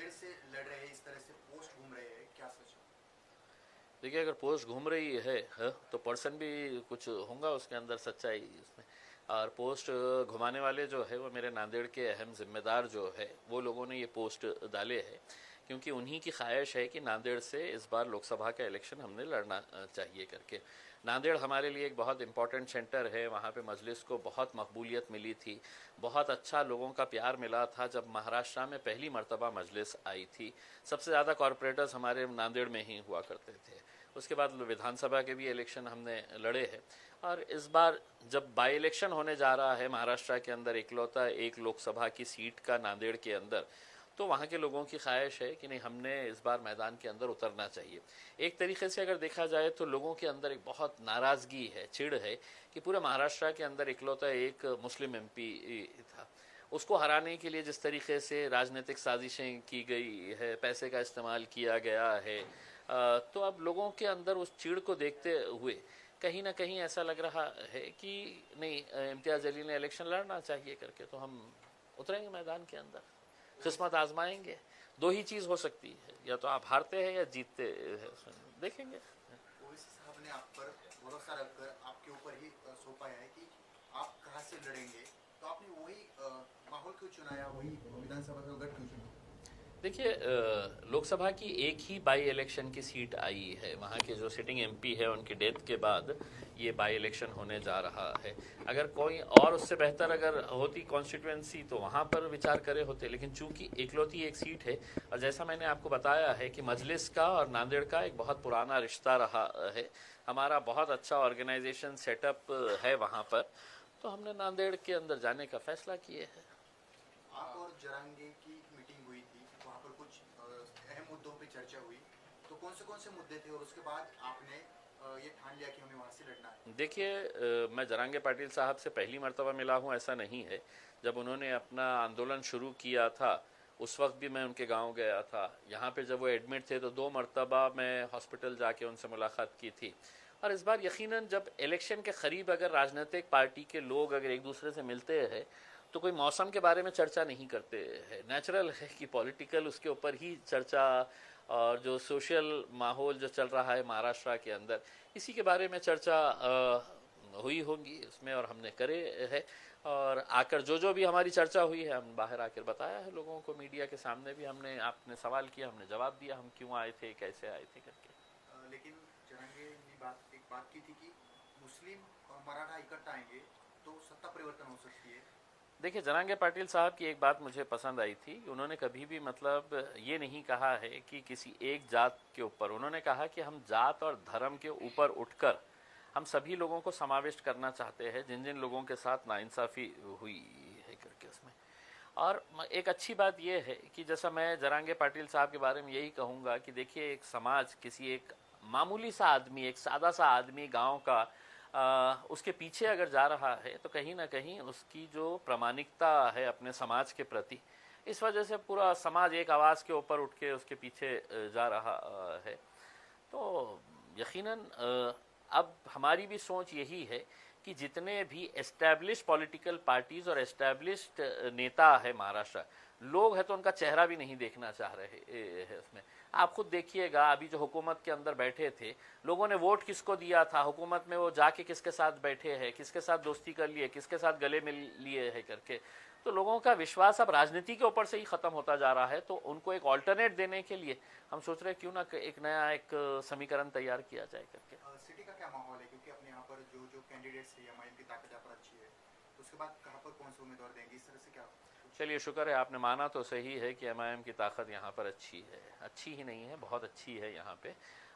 नांदेड़ से लड़ रहे हैं, इस तरह से पोस्ट घूम रहे हैं, क्या सच है? देखिए, अगर पोस्ट घूम रही है तो पर्सन भी कुछ होगा उसके अंदर सच्चाई उसमें। और पोस्ट घुमाने वाले जो है वो मेरे नांदेड़ के अहम जिम्मेदार जो है वो लोगों ने ये पोस्ट डाले हैं, क्योंकि उन्हीं की ख्वाहिश है कि नांदेड़ से इस बार लोकसभा का इलेक्शन हमने लड़ना चाहिए करके। नांदेड़ हमारे लिए एक बहुत इंपॉर्टेंट सेंटर है, वहाँ पे मजलिस को बहुत मकबूलियत मिली थी, बहुत अच्छा लोगों का प्यार मिला था जब महाराष्ट्र में पहली मर्तबा मजलिस आई थी। सबसे ज़्यादा कॉरपोरेटर्स हमारे नांदेड़ में ही हुआ करते थे। उसके बाद विधानसभा के भी इलेक्शन हमने लड़े हैं। और इस बार जब बाई इलेक्शन होने जा रहा है महाराष्ट्र के अंदर इकलौता एक लोकसभा की सीट का नांदेड़ के अंदर, तो वहाँ के लोगों की ख्वाहिश है कि नहीं, हमने इस बार मैदान के अंदर उतरना चाहिए। एक तरीके से अगर देखा जाए तो लोगों के अंदर एक बहुत नाराज़गी है, चिढ़ है कि पूरे महाराष्ट्र के अंदर इकलौता एक मुस्लिम एमपी था। उसको हराने के लिए जिस तरीके से राजनीतिक साजिशें की गई है, पैसे का इस्तेमाल किया गया है, तो अब लोगों के अंदर उस चिड़ को देखते हुए कहीं ना कहीं ऐसा लग रहा है कि नहीं, इम्तियाज़ अली ने इलेक्शन लड़ना चाहिए करके, तो हम उतरेंगे मैदान के अंदर, किस्मत आजमाएंगे। दो ही चीज़ हो सकती है, या तो आप हारते हैं या जीतते हैं, देखेंगे। ओवैसी साहब ने आप पर भरोसा रखकर आपके ऊपर ही सौंपाया है कि आप कहाँ से लड़ेंगे, तो आपने वही माहौल क्यों चुनाया, वही विधानसभा का गढ़ क्यों चुना? देखिए, लोकसभा की एक ही बाई इलेक्शन की सीट आई है, वहाँ के जो सिटिंग एमपी है उनकी डेथ के बाद ये बाई इलेक्शन होने जा रहा है। अगर कोई और उससे बेहतर अगर होती कॉन्स्टिट्यूएंसी तो वहाँ पर विचार करे होते, लेकिन चूंकि इकलौती एक सीट है, और जैसा मैंने आपको बताया है कि मजलिस का और नांदेड़ का एक बहुत पुराना रिश्ता रहा है, हमारा बहुत अच्छा ऑर्गेनाइजेशन सेटअप है वहाँ पर, तो हमने नांदेड़ के अंदर जाने का फैसला किए है। आप और जरांगे की मीटिंग हुई थी, वहाँ पर कुछ अहम मुद्दों पे चर्चा हुई, तो कौन से मुद्दे थे, और उसके बाद आपने ये ठान लिया कि हमें वहाँ से लड़ना है? देखिए, मैं जरांगे पाटिल साहब से पहली मर्तबा मिला हूँ ऐसा नहीं है। जब उन्होंने अपना आंदोलन शुरू किया था उस वक्त भी मैं उनके गांव गया था। यहाँ पे जब वो एडमिट थे तो 2 मर्तबा मैं हॉस्पिटल जाके उनसे मुलाकात की थी। और इस बार यकीनन जब इलेक्शन के करीब अगर राजनीतिक पार्टी के लोग अगर एक दूसरे से मिलते हैं तो कोई मौसम के बारे में चर्चा नहीं करते हैं। नेचुरल है कि पॉलिटिकल उसके ऊपर ही चर्चा, और जो सोशल माहौल जो चल रहा है महाराष्ट्र के अंदर, इसी के बारे में चर्चा हुई होंगी उसमें, और हमने करे है। और आकर जो भी हमारी चर्चा हुई है हम बाहर आकर बताया है लोगों को, मीडिया के सामने भी हमने, आपने सवाल किया हमने जवाब दिया, हम क्यों आए थे, कैसे आए थे करके। लेकिन जरांगे ने एक बात की थी कि मुस्लिम और मराठा इकट्ठा आएंगे तो सत्ता परिवर्तन हो सकती है। देखिए, जरांगे पाटिल साहब की एक बात मुझे पसंद आई थी, उन्होंने कभी भी मतलब ये नहीं कहा है कि किसी एक जात के ऊपर, उन्होंने कहा कि हम जात और धर्म के ऊपर उठकर हम सभी लोगों को समाविष्ट करना चाहते हैं जिन जिन लोगों के साथ नाइंसाफ़ी हुई है करके उसमें। और एक अच्छी बात यह है कि जैसा मैं जरांगे पाटिल साहब के बारे में यही कहूँगा कि देखिए, एक समाज किसी एक मामूली सा आदमी, एक सादा सा आदमी गांव का, उसके पीछे अगर जा रहा है तो कहीं ना कहीं उसकी जो प्रामाणिकता है अपने समाज के प्रति, इस वजह से पूरा समाज एक आवाज़ के ऊपर उठ के उसके पीछे जा रहा है। तो यकीनन अब हमारी भी सोच यही है कि जितने भी एस्टैब्लिश पॉलिटिकल पार्टीज़ और एस्टैब्लिश्ड नेता है महाराष्ट्र, लोग हैं तो उनका चेहरा भी नहीं देखना चाह रहे हैं उसमें। आप खुद देखिएगा, अभी जो हुकूमत के अंदर बैठे थे, लोगों ने वोट किसको दिया था, हुकूमत में वो जाके किसके साथ बैठे हैं, किसके साथ दोस्ती कर लिए, किसके साथ गले मिल लिए है करके। तो लोगों का विश्वास अब राजनीति के ऊपर से ही ख़त्म होता जा रहा है, तो उनको एक ऑल्टरनेट देने के लिए हम सोच रहे हैं क्यों ना एक नया एक समीकरण तैयार किया जाए करके। सिटी का क्या माहौल है, क्योंकि अपने यहाँ पर जो कैंडिडेट्स है एमआईएम की ताकत यहाँ पर अच्छी है, तो उसके बाद कहाँ पर कौन से उम्मीदवार देंगे, इस तरह से क्या? चलिए, शुक्र है आपने माना तो सही है कि एमआईएम की ताकत यहाँ पर अच्छी है, अच्छी ही नहीं है बहुत अच्छी है यहाँ पे।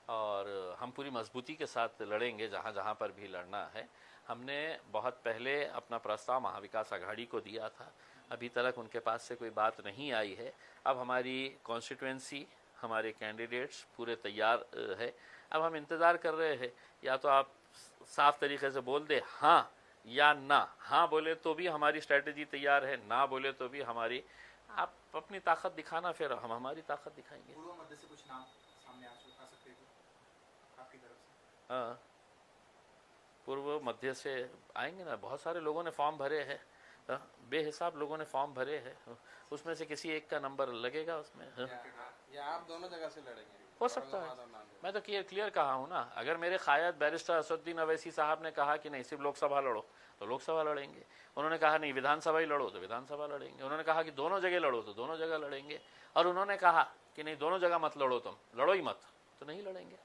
और हम पूरी मजबूती के साथ लड़ेंगे जहाँ जहाँ पर भी लड़ना है। हमने बहुत पहले अपना प्रस्ताव महाविकास आघाड़ी को दिया था, अभी तक उनके पास से कोई बात नहीं आई है। अब हमारी कॉन्स्टिट्यूएंसी, हमारे कैंडिडेट्स पूरे तैयार है। अब हम इंतज़ार कर रहे हैं, या तो आप साफ तरीके से बोल दे हाँ या ना। हाँ बोले तो भी हमारी स्ट्रेटजी तैयार है, ना बोले तो भी हमारी, आप अपनी ताकत दिखाना, फिर हम हमारी ताकत दिखाएंगे। पूर्व मध्य से कुछ नाम सामने आ सकते हैं आपकी तरफ से? हाँ, पूर्व मध्य से आएंगे ना, बहुत सारे लोगों ने फॉर्म भरे हैं, बेहिसाब लोगों ने फॉर्म भरे हैं, उसमें से किसी एक का नंबर लगेगा उसमें। या आप दोनों जगह से लड़ेंगे? हो सकता है, मैं तो क्लियर कहा हूँ ना। अगर मेरे क़ायद बैरिस्टर असदुद्दीन अवैसी साहब ने कहा कि नहीं सिर्फ लोकसभा लड़ो तो लोकसभा लड़ेंगे, उन्होंने कहा नहीं विधानसभा ही लड़ो तो विधानसभा लड़ेंगे, उन्होंने कहा कि दोनों जगह लड़ो तो दोनों जगह लड़ेंगे, और उन्होंने कहा कि नहीं दोनों जगह मत लड़ो, तुम लड़ो ही मत, तो नहीं लड़ेंगे।